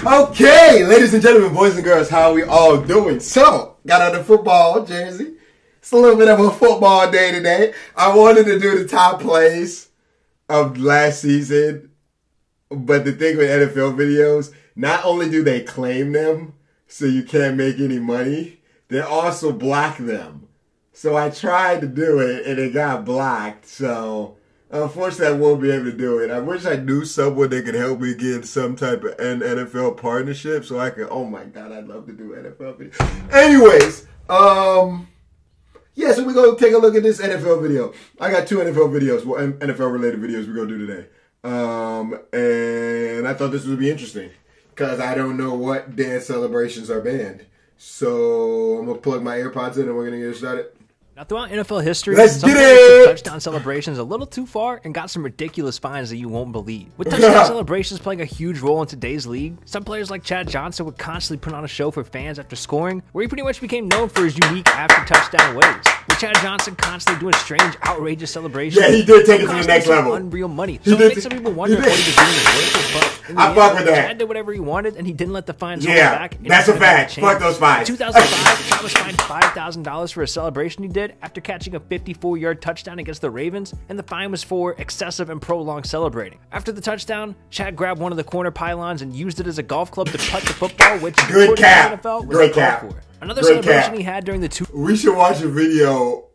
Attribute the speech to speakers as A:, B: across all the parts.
A: Okay, ladies and gentlemen, boys and girls, how are we all doing? So, got on the football jersey. It's a little bit of a football day today. I wanted to do the top plays of last season, but the thing with NFL videos, not only do they claim them so you can't make any money, they also block them. So I tried to do it and it got blocked, so unfortunately, I won't be able to do it. I wish I knew someone that could help me get some type of NFL partnership so I could, oh my God, I'd love to do NFL videos. Anyways, yeah, so we're going to take a look at this NFL video. I got two NFL videos, well, NFL-related videos we're going to do today. And I thought this would be interesting because I don't know what dance celebrations are banned. So I'm going to plug my AirPods in and we're going to get started.
B: Now, throughout NFL history,
A: let's
B: some
A: get
B: players
A: it!
B: took touchdown celebrations a little too far and got some ridiculous fines that you won't believe. With touchdown celebrations playing a huge role in today's league, some players like Chad Johnson would constantly put on a show for fans after scoring, where he pretty much became known for his unique after-touchdown ways. With Chad Johnson constantly doing strange, outrageous celebrations,
A: yeah, he did take it to the next level.
B: Unreal money. So it makes some people wonder what he was doing is worth it, but in the end, Chad did whatever he wanted, and he didn't let the fines hold him back.
A: That's a fact. Fuck those fines.
B: In 2005, Chad was fined $5,000 for a celebration he did after catching a 54-yard touchdown against the Ravens, and the fine was for excessive and prolonged celebrating. After the touchdown, Chad grabbed one of the corner pylons and used it as a golf club to putt the football, which
A: good cap.
B: The NFL was
A: Great cap.
B: for. Another celebration he had during the
A: We should watch a video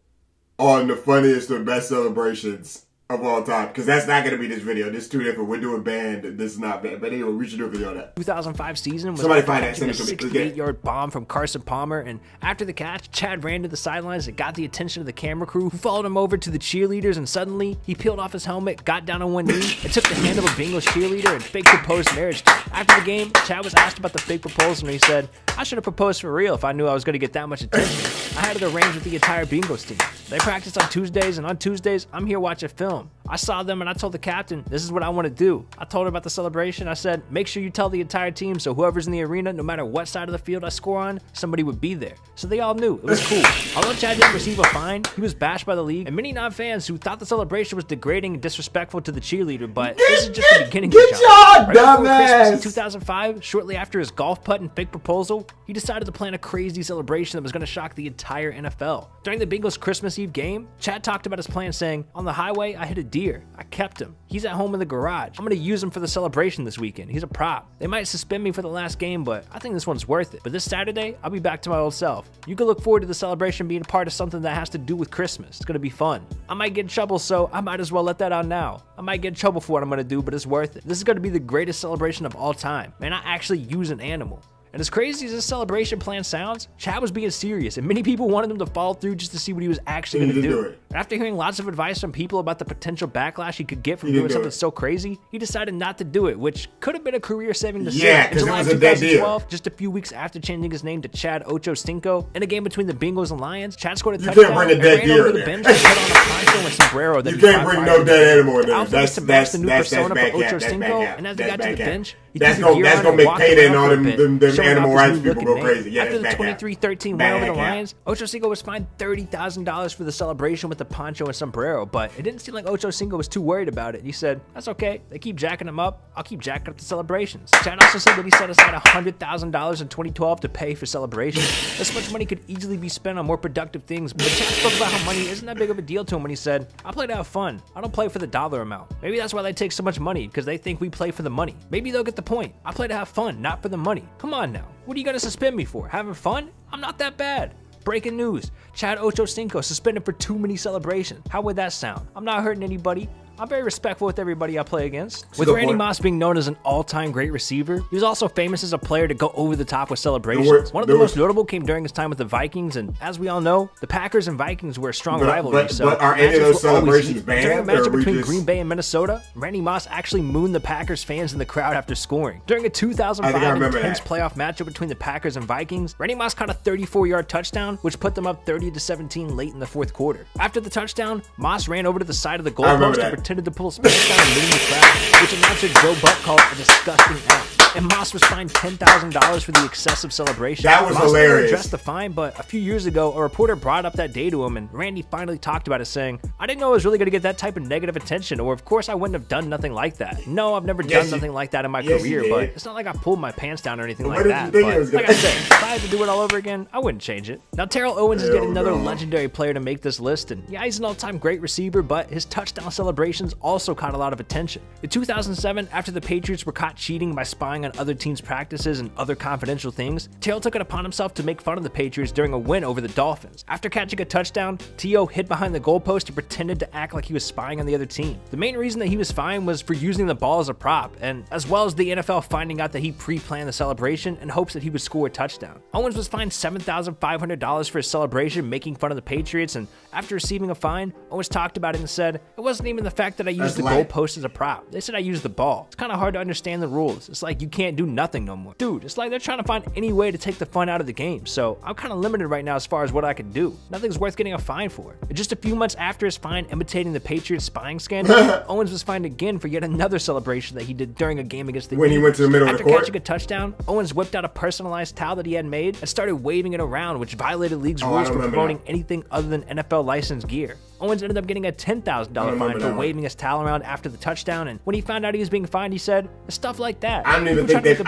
A: on the funniest or best celebrations of all time, because that's not going to be this video. This is too different. We're doing band. This is not band. But anyway, we should do a video on that.
B: 2005 season was
A: somebody find that.
B: A 68-yard bomb from Carson Palmer, and after the catch, Chad ran to the sidelines and got the attention of the camera crew, who followed him over to the cheerleaders, and suddenly he peeled off his helmet, got down on one knee, and took the hand of a Bengals cheerleader and fake proposed marriage to her. After the game, Chad was asked about the fake proposal, and he said, "I should have proposed for real if I knew I was going to get that much attention. I had it arranged with the entire Bengals team. They practice on Tuesdays, and on Tuesdays, I'm here watching film. I saw them and I told the captain, this is what I want to do. I told her about the celebration. I said, make sure you tell the entire team so whoever's in the arena, no matter what side of the field I score on, somebody would be there." So they all knew. It was cool. Although Chad didn't receive a fine, he was bashed by the league and many non-fans who thought the celebration was degrading and disrespectful to the cheerleader, but this is just the beginning of the job. Right before Christmas in 2005, shortly after his golf putt and fake proposal, he decided to plan a crazy celebration that was going to shock the entire NFL. During the Bengals Christmas Eve game, Chad talked about his plan saying, "On the highway, I hit a deer. I kept him. He's at home in the garage. I'm going to use him for the celebration this weekend. He's a prop. They might suspend me for the last game, but I think this one's worth it. But this Saturday, I'll be back to my old self. You can look forward to the celebration being a part of something that has to do with Christmas. It's going to be fun. I might get in trouble, so I might as well let that out now. I might get in trouble for what I'm going to do, but it's worth it. This is going to be the greatest celebration of all time. Man, I actually use an animal." And as crazy as this celebration plan sounds, Chad was being serious, and many people wanted him to follow through just to see what he was actually going to do. And after hearing lots of advice from people about the potential backlash he could get from doing something so crazy, he decided not to do it, which could have been a career-saving decision.
A: Yeah, because it was a dead deal.
B: Just a few weeks after changing his name to Chad Ochocinco, in a game between the Bengals and Lions, Chad scored a touchdown and ran over to the bench and put on a poncho and sombrero that
A: you can't bring no dead animal in there.
B: That's the new persona for Ochocinco, and as he got to the bench,
A: that's gonna make payday and all them animal rights people go crazy. Yeah,
B: after the 23-13 win over the Lions, Ochocinco was fined $30,000 for the celebration with the poncho and sombrero, but it didn't seem like Ochocinco was too worried about it. He said, "That's okay. They keep jacking him up. I'll keep jacking up the celebrations." Chad also said that he set aside $100,000 in 2012 to pay for celebrations. This much money could easily be spent on more productive things, but Chad spoke about how money isn't that big of a deal to him when he said, "I play to have fun. I don't play for the dollar amount." Maybe that's why they take so much money, because they think we play for the money. Maybe they'll get the point. I play to have fun, not for the money. Come on now. What are you going to suspend me for? Having fun? I'm not that bad. Breaking news. Chad Ochocinco suspended for too many celebrations. How would that sound? I'm not hurting anybody. I'm very respectful with everybody I play against. With Randy Moss being known as an all-time great receiver, he was also famous as a player to go over the top with celebrations. One of the most notable came during his time with the Vikings, and as we all know, the Packers and Vikings were a strong rivalry.
A: But are any of those celebrations banned?
B: During a matchup between Green Bay and Minnesota, Randy Moss actually mooned the Packers fans in the crowd after scoring. During a 2005 intense playoff matchup between the Packers and Vikings, Randy Moss caught a 34-yard touchdown, which put them up 30-17 late in the fourth quarter. After the touchdown, Moss ran over to the side of the goalpost and pretended to pull Spanish down and moon the crowd, which announcer Joe Buck called a disgusting act. and Moss was fined $10,000 for the excessive celebration.
A: That was
B: Moss
A: hilarious.
B: never addressed the fine, but a few years ago, a reporter brought up that day to him, and Randy finally talked about it, saying, "I didn't know I was really going to get that type of negative attention, or of course I wouldn't have done nothing like that. No, I've never done nothing like that in my career, but it's not like I pulled my pants down or anything like that. But like I said, if I had to do it all over again, I wouldn't change it." Now, Terrell Owens is yet another legendary player to make this list, and yeah, he's an all-time great receiver, but his touchdown celebrations also caught a lot of attention. In 2007, after the Patriots were caught cheating by spying on other teams' practices and other confidential things, Terrell took it upon himself to make fun of the Patriots during a win over the Dolphins. After catching a touchdown, T.O. hid behind the goalpost and pretended to act like he was spying on the other team. The main reason that he was fined was for using the ball as a prop, and as well as the NFL finding out that he pre-planned the celebration in hopes that he would score a touchdown. Owens was fined $7,500 for his celebration making fun of the Patriots, and after receiving a fine, Owens talked about it and said, "It wasn't even the fact that I used the goalpost as a prop. They said I used the ball. It's kind of hard to understand the rules. It's like you can't do nothing no more." Dude, it's like they're trying to find any way to take the fun out of the game, so I'm kind of limited right now as far as what I can do. Nothing's worth getting a fine for. And just a few months after his fine imitating the Patriots spying scandal, Owens was fined again for yet another celebration that he did during a game against the
A: Eagles. When he went to the middle of the court?
B: After catching a touchdown, Owens whipped out a personalized towel that he had made and started waving it around, which violated league's rules for promoting anything other than NFL licensed gear. Owens ended up getting a $10,000 fine for waving his towel around after the touchdown, and when he found out he was being fined, he said, "It's stuff like that."
A: I don't even think they put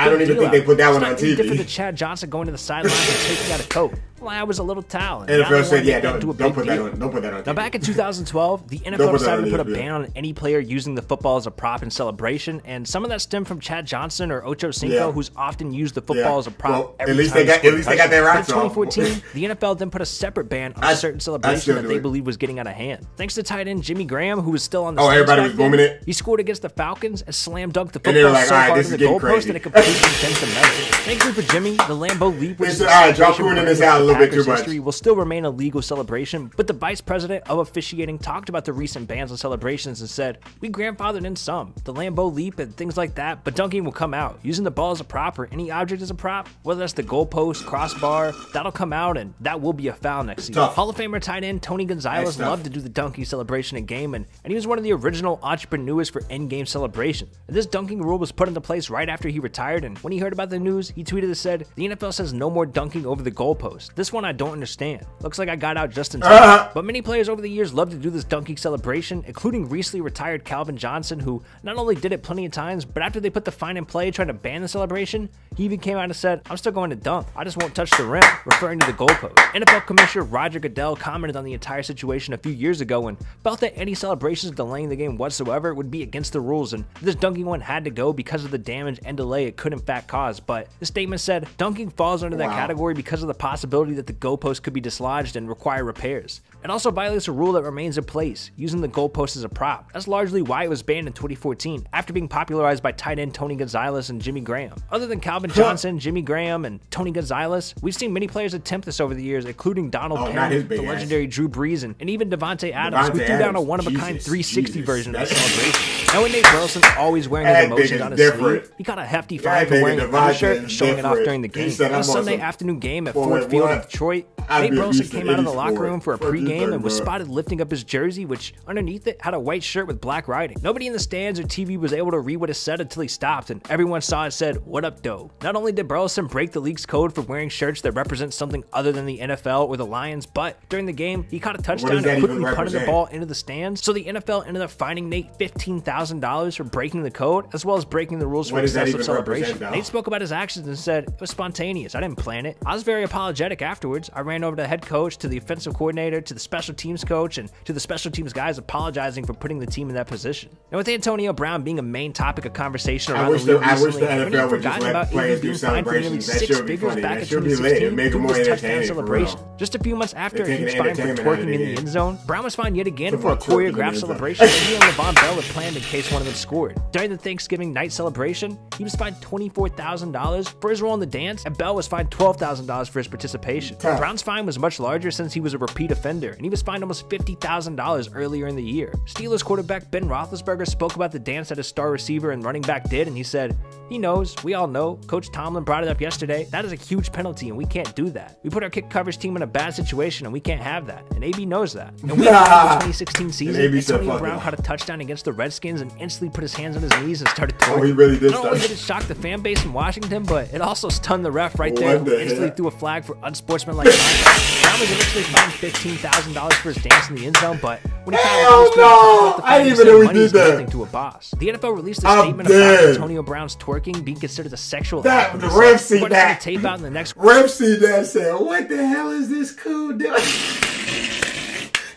A: that one on TV.
B: Different than Chad Johnson going to the sidelines and taking out a coat. Well, I was a little towel.
A: And NFL said, "Yeah, don't put that on TV."
B: Now, back in 2012, the NFL decided to put a ban on any player using the football as a prop in celebration, and some of that stemmed from Chad Johnson or Ocho Cinco, who's often used the football as a prop.
A: At least they got their rights
B: off. In 2014, the NFL then put a separate ban on a certain celebration that they believed was getting out of hand. Thanks to tight end Jimmy Graham, who was still on the
A: everybody was booming it.
B: He scored against the Falcons and slam dunked the football so hard in the goalpost that it completely bent the metal. Thankfully for Jimmy, the Lambeau Leap, which is history, will still remain a legal celebration, but the vice president of officiating talked about the recent bans on celebrations and said, "We grandfathered in some, the Lambeau Leap and things like that, but dunking will come out. Using the ball as a prop or any object as a prop, whether that's the goalpost, crossbar, that'll come out and that will be a foul next season." Hall of Famer tight end Tony Gonzalez loved to do the dunking celebration in game, and he was one of the original entrepreneurs for in-game celebration. This dunking rule was put into place right after he retired, and when he heard about the news, he tweeted and said, "The NFL says no more dunking over the goalpost. This one I don't understand. Looks like I got out just in time." But many players over the years love to do this dunking celebration, including recently retired Calvin Johnson, who not only did it plenty of times, but after they put the fine in play trying to ban the celebration, he even came out and said, "I'm still going to dunk. I just won't touch the rim," referring to the goalpost. NFL Commissioner Roger Goodell commented on the entire situation a few years ago and felt that any celebrations delaying the game whatsoever would be against the rules, and this dunking one had to go because of the damage and delay it could in fact cause. But the statement said, "Dunking falls under that category because of the possibility that the goalpost could be dislodged and require repairs. It also violates a rule that remains in place, using the goalpost as a prop. That's largely why it was banned in 2014, after being popularized by tight end Tony Gonzalez and Jimmy Graham. Other than Calvin Johnson, Jimmy Graham, and Tony Gonzalez, we've seen many players attempt this over the years, including Donald Penn, the legendary Drew Brees, and even Devontae Adams, who threw down a one-of-a-kind 360 version of the celebration. Now, with Nate Burleson always wearing his emotions on his sleeve, he got a hefty fine for wearing an undershirt and showing it off during the game. On a Sunday afternoon game at Ford Field in Detroit, Nate Burleson came out of the locker room for a pregame and was spotted lifting up his jersey, which underneath it had a white shirt with black writing. Nobody in the stands or TV was able to read what it said until he stopped, and everyone saw it said, "What up, doe?" Not only did Burleson break the league's code for wearing shirts that represent something other than the NFL or the Lions, but during the game, he caught a touchdown and quickly punted the ball into the stands, so the NFL ended up fining Nate $15,000 for breaking the code, as well as breaking the rules for excessive celebration. Nate spoke about his actions and said, "It was spontaneous. I didn't plan it. I was very apologetic afterwards. I ran over to the head coach, to the offensive coordinator, to the special teams coach, and to the special teams guys apologizing for putting the team in that position." And with Antonio Brown being a main topic of conversation around the league recently, many have forgotten about even being fined for nearly 6 figures back in 2016 due to his touchdown celebration. Just a few months after he was fined for twerking in the end zone, Brown was fined yet again for a choreographed celebration that he and LeVon Bell had planned in case one of them scored. During the Thanksgiving night celebration, he was fined $24,000 for his role in the dance, and Bell was fined $12,000 for his participation. Brown's fine was much larger since he was a repeat offender, and he was fined almost $50,000 earlier in the year. Steelers quarterback Ben Roethlisberger spoke about the dance that his star receiver and running back did, and he said, "He knows, we all know, Coach Tomlin brought it up yesterday, that is a huge penalty and we can't do that. We put our kick coverage team in a bad situation and we can't have that, and AB knows that." And we know in the 2016 season, Antonio Brown caught a touchdown against the Redskins begins and instantly put his hands on his knees and started twerking.
A: Oh, he really did.
B: Not only did it shock the fan base in Washington, but it also stunned the ref right there, who instantly threw a flag for unsportsmanlike conduct. Brown was eventually fined $15,000 for his dance in the end zone, but when he
A: I didn't even know we did that.
B: Nothing to a boss. The NFL released a statement about Antonio Brown's twerking being considered a sexual act.
A: The ref see that.
B: Tape out in the next
A: ref see that and said, "What the hell is this cool doing?"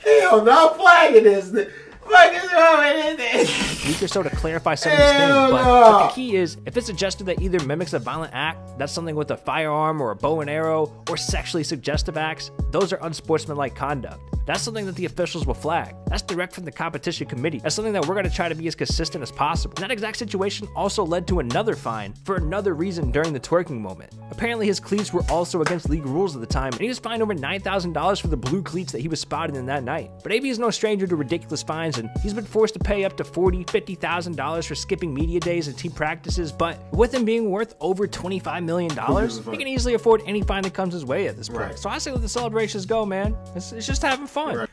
A: Hell no, I'm flagging this. What is wrong with this?
B: Week or so to clarify some of these things, but the key is, if it's a gesture that either mimics a violent act, that's something with a firearm or a bow and arrow, or sexually suggestive acts, those are unsportsmanlike conduct. That's something that the officials will flag. That's direct from the competition committee. That's something that we're going to try to be as consistent as possible. And that exact situation also led to another fine for another reason during the twerking moment. Apparently his cleats were also against league rules at the time, and he was fined over $9,000 for the blue cleats that he was spotted in that night. But AB is no stranger to ridiculous fines, and he's been forced to pay up to $40,000, $50,000 for skipping media days and team practices, but with him being worth over $25 million, he can easily afford any fine that comes his way at this point. Right. So I say let the celebrations go, man. It's just having fun.
A: Right.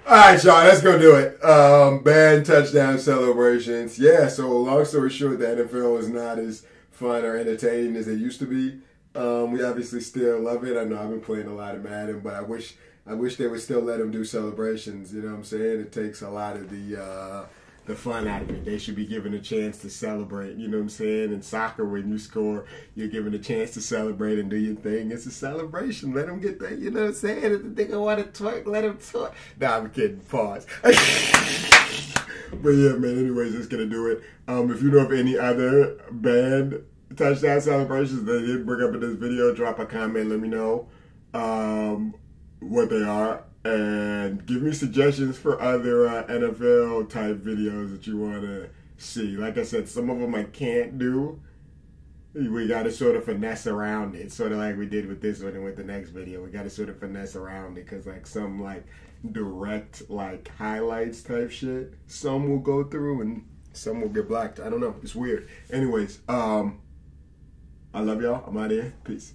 A: All right, y'all, let's go do it. Banned touchdown celebrations. Yeah, so long story short, the NFL is not as fun or entertaining as it used to be. We obviously still love it. I know I've been playing a lot of Madden, but I wish they would still let them do celebrations. You know what I'm saying? It takes a lot of the fun out of it. They should be given a chance to celebrate. You know what I'm saying? In soccer, when you score, you're given a chance to celebrate and do your thing. It's a celebration. Let them get that. You know what I'm saying? If they want to twerk, let them twerk. Nah, I'm kidding. Pause. But yeah, man. Anyways, that's gonna do it. If you know of any other banned touchdown celebrations that I didn't bring up in this video, drop a comment. Let me know what they are. And give me suggestions for other NFL type videos that you want to see. Like I said, some of them I can't do. We got to sort of finesse around it. Sort of like we did with this one and with the next video. We got to sort of finesse around it because like some like direct like highlights type shit, some will go through and some will get blocked. I don't know. It's weird. Anyways, I love y'all. I'm out of here. Peace.